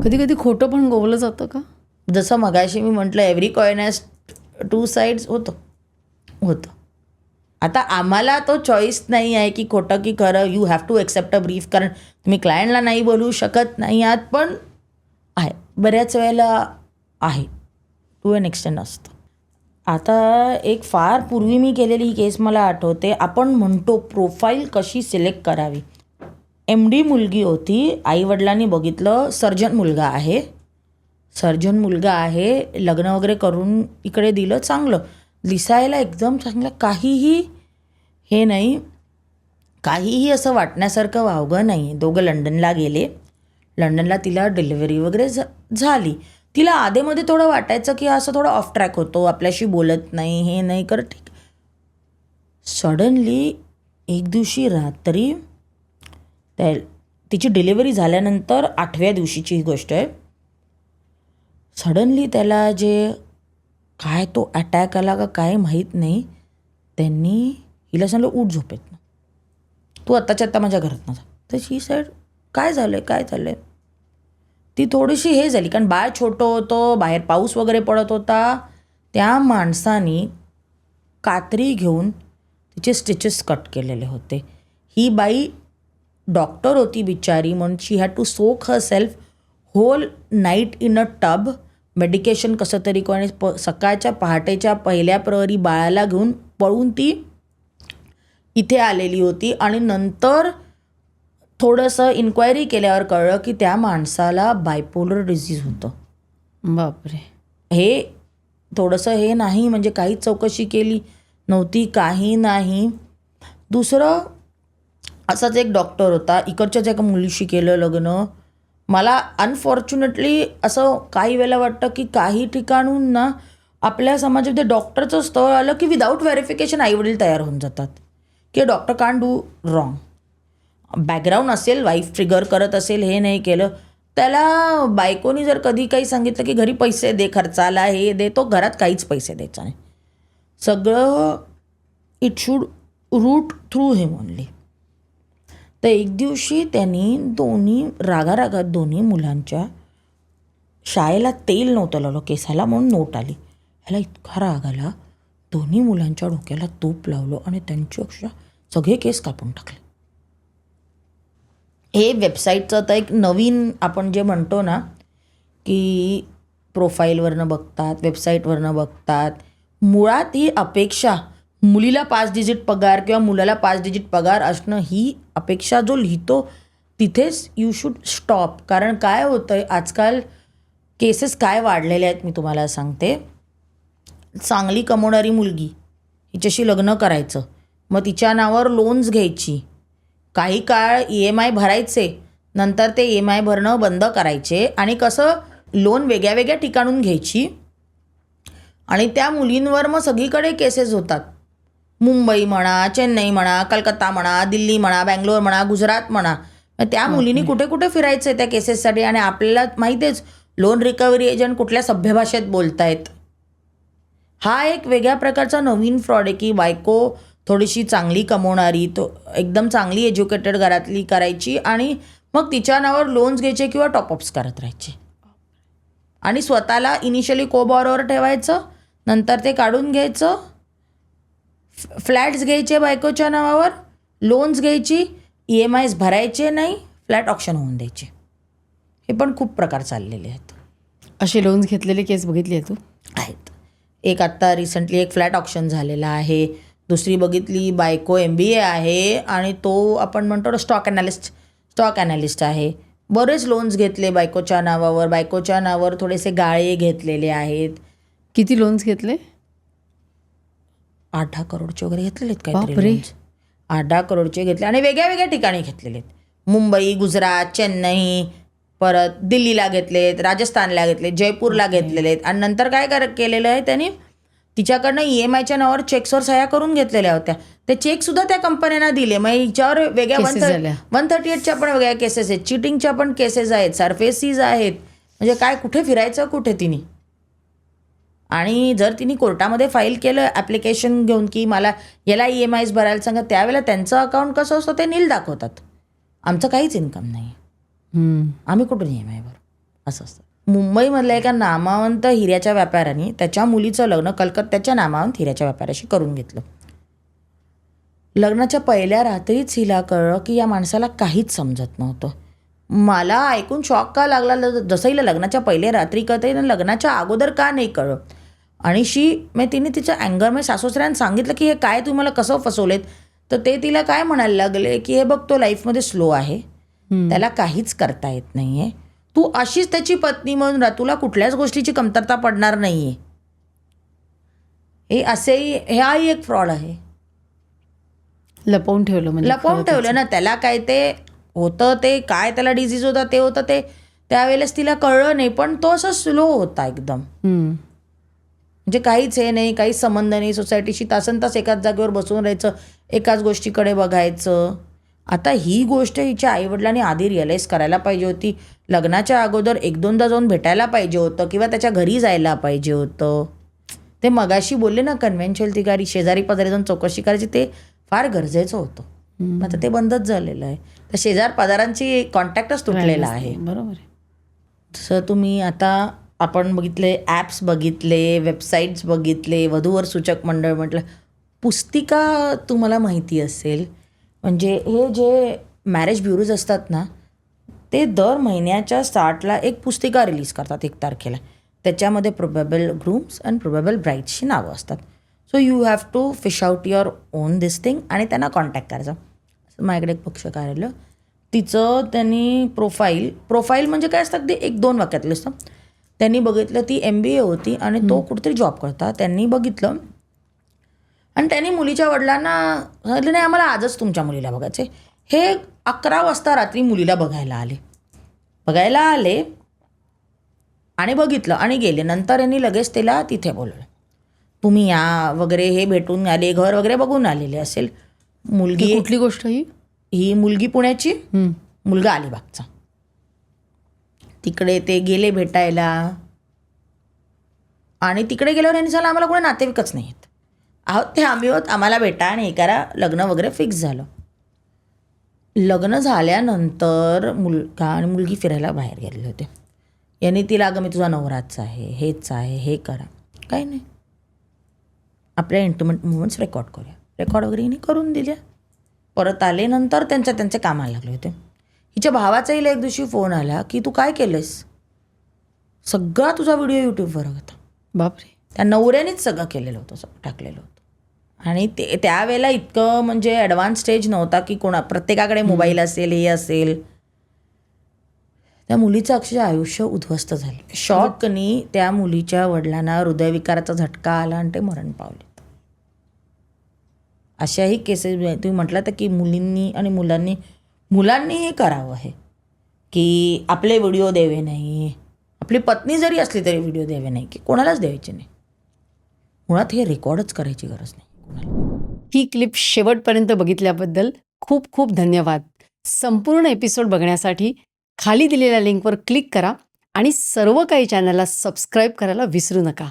कधी कधी खोटं पण गोवलं जातं का? जसं मगाशी मी म्हटलं every coin has two sides होतं. आता आम्हाला तो चॉईस नाही आहे की खोटं की खरं. You have to accept a brief, कारण तुम्ही क्लायंटला नाही बोलू शकत नाही आहात. पण आहे, बऱ्याच वेळेला आहे, टू एन एक्सटेंड असतं. आता एक फार पूर्वी मी केलेली ही केस मला आठवते. आपण म्हणतो प्रोफाईल कशी सिलेक्ट करावी. MD मुलगी होती, आईवडिलांनी बघितलं सर्जन मुलगा आहे, लग्न वगैरे करून इकडे दिलं, चांगलं दिसायला, एकदम चांगलं, काहीही हे नाही, काहीही असं वाटण्यासारखं वावगं नाही. दोघं लंडनला गेले. लंडनला तिला डिलिव्हरी वगैरे झाली. तिला आधेमध्ये थोडं वाटायचं की असं थोडं ऑफ ट्रॅक होतो, आपल्याशी बोलत नाही, हे नाही करत, ठीक. सडनली एक दिवशी रात्री, तिची डिलिव्हरी झाल्यानंतर 8व्या दिवशीची ही गोष्ट आहे, सडनली त्याला काय तो अटॅक आला का काय माहीत नाही, त्यांनी हिला सांगलं उठ झोपेतनं, तू आत्ताच्या आत्ता माझ्या घरात ना जा. तर शी सेड काय झालं आहे. ती थोडीशी हे झाली, कारण बाळ छोटं होतं, बाहेर पाऊस वगैरे पडत होता. त्या माणसानी कात्री घेऊन तिचे स्टिचेस कट केलेले होते. ही बाई डॉक्टर होती बिचारी, म्हणून she had to soak her self whole night in a tub. Medication कसं तरी कोणी सकाळच्या पहाटेच्या पहिल्या प्रहरी बाळाला घेऊन पळून ती इथे आलेली होती. आणि नंतर थोडंसं इन्क्वायरी केल्यावर कळलं की त्या माणसाला बायपोलर डिझीज होतं. बापरे. हे थोडंसं हे नाही, म्हणजे काहीच चौकशी केली नव्हती, काही नाही. दुसरं असाच एक डॉक्टर होता, इकडच्याच एका मुलीशी केलं लग्न. मला अनफॉर्च्युनेटली असं काही वेळेला वाटतं की काही ठिकाणून ना आपल्या समाजामध्ये डॉक्टरचं स्थळ आलं की विदाऊट व्हेरिफिकेशन आईवडील तयार होऊन जातात की doctor can't do wrong. Background असेल, वाईफ ट्रिगर करत असेल, हे नाही केलं, त्याला बायकोनी जर कधी काही सांगितलं की घरी पैसे दे खर्चाला, हे दे, तो घरात काहीच पैसे द्यायचा नाही. सगळं it should route through him only. तर एक दिवशी त्यांनी रागारागात दोन्ही मुलांच्या शाळेला तेल नव्हतं लावलं केसाला, म्हणून नोट आली. ह्याला इतका राग आला, दोन्ही मुलांच्या डोक्याला तूप लावलं आणि त्यांची अक्षरशः सगळे केस कापून टाकले. हे वेबसाईटचं तर एक नवीन आपण जे म्हणतो ना की प्रोफाईलवरनं बघतात, वेबसाईटवरनं बघतात, मुळात ही अपेक्षा मुलीला 5 डिजिट पगार किंवा मुलाला 5 डिजिट पगार असणं, ही अपेक्षा जो लिहितो तिथेच यू शूड स्टॉप. कारण काय होतं आहे आजकाल, केसेस काय वाढलेले आहेत मी तुम्हाला सांगते. चांगली कमवणारी मुलगी, हिच्याशी लग्न करायचं, मग तिच्या नावावर लोन्स घ्यायची, काही काळ EMI भरायचे, नंतर ते EMI भरणं बंद करायचे, आणि कसं लोन वेगळ्या वेगळ्या ठिकाणून घ्यायची, आणि त्या मुलींवर मग सगळीकडे केसेस होतात. मुंबई म्हणा, चेन्नई म्हणा, कलकत्ता म्हणा, दिल्ली म्हणा, बँगलोर म्हणा, गुजरात म्हणा. त्या मुलींनी कुठे कुठे फिरायचं आहे त्या केसेससाठी. आणि आपल्याला माहिती आहेच लोन रिकव्हरी एजंट कुठल्या सभ्य भाषेत बोलतायत. हा एक वेगळ्या प्रकारचा नवीन फ्रॉड आहे की बायको थोडीशी चांगली कमवणारी, तो एकदम चांगली एज्युकेटेड घरातली करायची, आणि मग तिच्या नावावर लोन्स घ्यायचे किंवा टॉपअप्स करत राहायचे, आणि स्वतःला इनिशियली कोबॉरोवर ठेवायचं, नंतर ते काढून घ्यायचं, फ्लॅट्स घ्यायचे बायकोच्या नावावर, लोन्स घ्यायची, EMIs भरायचे नाही, फ्लॅट ऑक्शन होऊन द्यायचे. हे पण खूप प्रकार चाललेले आहेत. असे लोन्स घेतलेले केस बघितली आहे तू? आहेत. एक आत्ता रिसेंटली एक फ्लॅट ऑक्शन झालेला आहे. दुसरी बघितली, बायको MBA आहे आणि तो आपण म्हणतो स्टॉक ॲनालिस्ट आहे. बरेच लोन्स घेतले बायकोच्या नावावर, बायकोच्या नावावर थोडेसे गाळे घेतलेले आहेत. किती लोन्स घेतले? 8-10 करोडचे वगैरे घेतलेले आहेत काहीतरी लोन्स. 8-10 करोडचे घेतले आणि वेगळ्या वेगळ्या ठिकाणी घेतलेले आहेत. मुंबई, गुजरात, चेन्नई, परत दिल्लीला घेतलेत, राजस्थानला घेतले, जयपूरला घेतलेले आहेत. आणि नंतर काय केलेलं आहे त्यांनी, तिच्याकडनं EMIच्या नावावर चेक्सवर सह्या करून घेतलेल्या होत्या. ते चेकसुद्धा त्या कंपन्यांना दिले. मग हिच्यावर वेगळ्या 138च्या पण वेगळ्या केसेस आहेत, चिटिंगच्या पण केसेस आहेत, सरफेसीज आहेत. म्हणजे काय, कुठे फिरायचं कुठे तिने. आणि जर तिने कोर्टामध्ये फाईल केलं ॲप्लिकेशन घेऊन की मला याला EMIs भरायला सांगा, त्यावेळेला त्यांचं अकाउंट कसं असतं ते नील दाखवतात. आमचं काहीच इन्कम नाही, आम्ही कुठून EMI भरू. असं असतं. मुंबईमधल्या एका नामवंत हिऱ्याच्या व्यापाऱ्याने त्याच्या मुलीचं लग्न कलकत्त्याच्या नामवंत हिऱ्याच्या व्यापाऱ्याशी करून घेतलं. लग्नाच्या पहिल्या रात्रीच हिला कळलं की या माणसाला काहीच समजत नव्हतं. मला ऐकून शॉक का लागला, जसं हिला लग्नाच्या पहिल्या रात्री कळतं ना लग्नाच्या अगोदर का नाही कळलं. आणि तिने तिचं अँगर म्हणजे सासूसऱ्यांना सांगितलं की हे काय तुम्हाला कसं फसवलेत. तर ते तिला काय म्हणायला लागले की हे बघ तो लाईफमध्ये स्लो आहे, त्याला काहीच करता येत नाही आहे, तू अशीच त्याची पत्नी म्हणून राहा, तुला कुठल्याच गोष्टीची कमतरता पडणार नाही आहे. हे असेही हाही एक फ्रॉड आहे. लपवून ठेवलं म्हणजे लपवून ठेवलं ना. त्याला काय ते होतं, ते काय त्याला डिझीज होता ते होतं, ते त्यावेळेस तिला कळलं नाही. पण तो असं स्लो होता एकदम. म्हणजे काहीच हे नाही, काहीच संबंध नाही सोसायटीशी. तासनतास एकाच जागेवर बसून राहायचं, एकाच गोष्टीकडे बघायचं. आता ही गोष्ट हिच्या आईवडिलांनी आधी रिअलाईज करायला पाहिजे होती. लग्नाच्या अगोदर 1-2दा जाऊन भेटायला पाहिजे होतं किंवा त्याच्या घरी जायला पाहिजे होतं. ते मगाशी बोलले ना कन्व्हेन्शनल ती गाडी शेजारी पाजारी जाऊन चौकशी करायची, ते फार गरजेचं होतं. आता ते बंदच झालेलं आहे. तर शेजार पाजारांची कॉन्टॅक्टच तुटलेला आहे. बरोबर आहे. तसं तुम्ही आता आपण बघितले, ॲप्स बघितले, वेबसाईट्स बघितले, वधूवर सूचक मंडळ म्हटलं, पुस्तिका तुम्हाला माहिती असेल. म्हणजे हे जे मॅरेज ब्युरोज असतात ना, ते दर महिन्याच्या स्टार्टला एक पुस्तिका रिलीज करतात 1 तारखेला. त्याच्यामध्ये प्रोबेबल ग्रूम्स अँड प्रोबेबल ब्राईड्सची नावं असतात. So you have to fish out your own this thing आणि त्यांना कॉन्टॅक्ट करायचं. माझ्याकडे एक पक्षकार आलं, तिचं त्यांनी प्रोफाईल म्हणजे काय असतं, अगदी 1-2 वाक्यातलं असतं. त्यांनी बघितलं ती MBA होती आणि तो कुठेतरी जॉब करता. त्यांनी बघितलं आणि त्यांनी मुलीच्या वडिलांना सांगितलं, नाही आम्हाला आजच तुमच्या मुलीला बघायचं आहे. हे 11 वाजता रात्री मुलीला बघायला आले आणि बघितलं आणि गेले. नंतर यांनी लगेच तिला तिथे बोलवलं, तुम्ही या वगैरे, हे भेटून आले, घर वगैरे बघून आलेले असेल. मुलगी कुठली गोष्ट ही मुलगी पुण्याची, मुलगा अलिबागचा. तिकडे ते गेले भेटायला आणि तिकडे गेल्यावर यांनी सांगितलं आम्हाला कोणी नातेवाईकच नाही आहेत, आहोत ते आम्ही आहोत, आम्हाला भेटा आणि हे करा. लग्न वगैरे फिक्स झालं. लग्न झाल्यानंतर मुलगा आणि मुलगी फिरायला बाहेर गेलेले होते. यांनी तिला, अगं मी तुझा नवराच आहे, हेच आहे, हे करा. काही नाही, आपल्या इंटिमेट मुवमेंट्स रेकॉर्ड करूया. रेकॉर्ड वगैरे हिने करून दिल्या. परत आले, नंतर त्यांच्या कामाला लागले होते. हिच्या भावाचाही एक दिवशी फोन आला की तू काय केलंस, सगळा तुझा व्हिडिओ यूट्यूबवर होता. बापरे. त्या नवऱ्यानेच सगळं केलेलं होतं, सगळं टाकलेलं होतं. आणि ते त्यावेळेला इतकं म्हणजे ॲडव्हान्स स्टेज नव्हता की प्रत्येकाकडे मोबाईल असेल, हे असेल. त्या मुलीचं अक्षरशः आयुष्य उद्ध्वस्त झालं. शॉकनी त्या मुलीच्या वडिलांना हृदयविकाराचा झटका आला आणि ते मरण पावले. अशाही केसेस तुम्ही म्हटलं तर की मुलींनी आणि मुलांनी हे करावं आहे की आपले व्हिडिओ द्यावे नाही. आपली पत्नी जरी असली तरी व्हिडिओ द्यावे नाही, की कोणालाच द्यायचे नाही. मुळात हे रेकॉर्डच करायची गरज नाही कोणाला. ही क्लिप शेवटपर्यंत बघितल्याबद्दल खूप खूप धन्यवाद. संपूर्ण एपिसोड बघण्यासाठी खाली दिलेल्या लिंकवर क्लिक करा आणि सर्व काही चॅनलला सबस्क्राईब करायला विसरू नका.